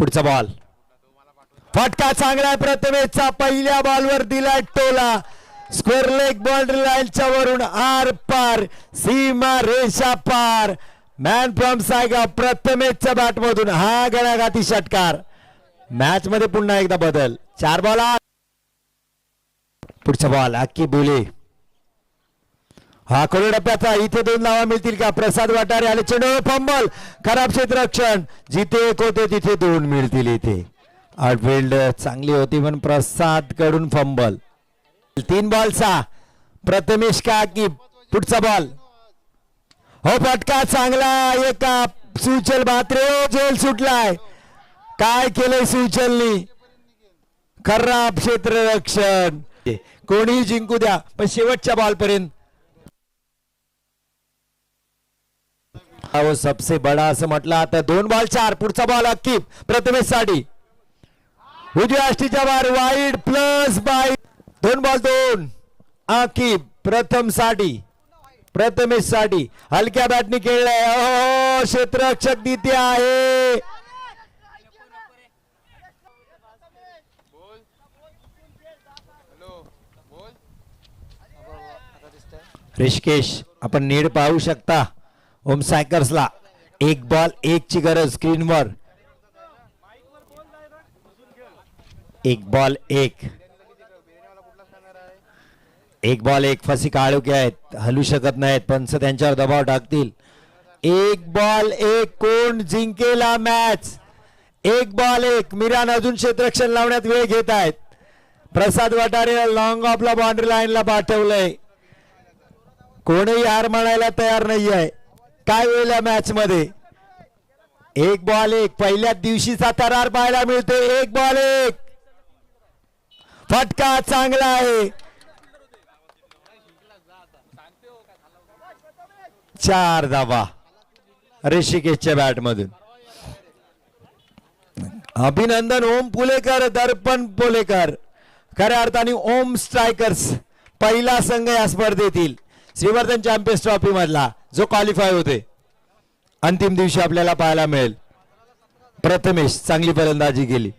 पुढचा बॉल फटका चांगला आहे प्रथमेशचा पहिल्या बॉलवर दिलाय टोला स्क्वेअर लेग बाउंड्री लाईनच्या वरून आर पार सीमा रेषा पार मॅन फ्रॉम सायगाव प्रथमेशच्या बॅट मधून हा गळाघाती षटकार मॅच मध्ये पुन्हा एकदा बदल 4 बॉल पुढचा बॉल अक्की बोले हा कोलडप्प्याचा इथे 2 धावा मिळतील का प्रसाद वाटारे आले चेंडू फंबल खराब क्षेत्ररक्षण जिथे एक होते तिथे 2 मिळतील इथे आउटफील्ड चांगली होती पण प्रसाद कडून फंबल 3 बॉलचा प्रथमेश का की पुढचा बॉल हो फटका चांगला एका सुचल भात्रे जेल सुटलाय काय केलंय सुचलनी खराब क्षेत्ररक्षण कोणीही जिंकू द्या पण शेवटच्या बॉल पर्यंत वो सबसे बडा असं म्हटलं आता 2 बॉल 4 पुढचा बॉल अक्की प्रथमेश साठी उजव्या अष्टीच्या बाहेर वाईड प्लस बाय 2 बॉल 2 अक्की प्रथम साठी प्रथमेश साठी हलक्या बॅटने खेळलाय हो क्षेत्ररक्षक दिते आहे ऋषिकेश आपण नीट पाहू शकता ओम सायकर्सला 1 बॉल 1 ची गरज स्क्रीनवर 1 बॉल 1 1 बॉल 1 फसी काळोखे आहेत हलू शकत नाहीत पंच त्यांच्यावर दबाव टाकतील 1 बॉल 1 कोण जिंकेला मॅच 1 बॉल 1 मिरान अजून क्षेत्ररक्षण लावण्यात वेळ घेत आहेत प्रसाद वाटारे लॉंग ऑफला बाउंड्री लाईनला पाठवलंय कोणीही हार मानायला तयार नाही आहे काय होईल या मॅच मध्ये 1 बॉल 1 पहिल्याच दिवशीचा थरार पाहायला मिळते 1 बॉल 1 फटका चांगला आहे 4 धावा ऋषिकेशच्या बॅट मधून अभिनंदन ओम पुलेकर दर्पण पुलेकर खऱ्या अर्थाने ओम स्ट्रायकर्स पहिला संघ या स्पर्धेतील श्रीवर्धन चॅम्पियन्स ट्रॉफी मधला जो क्वालिफाय होते अंतिम दिवशी आपल्याला पाहायला मिळेल प्रथमेश चांगली फलंदाजी केली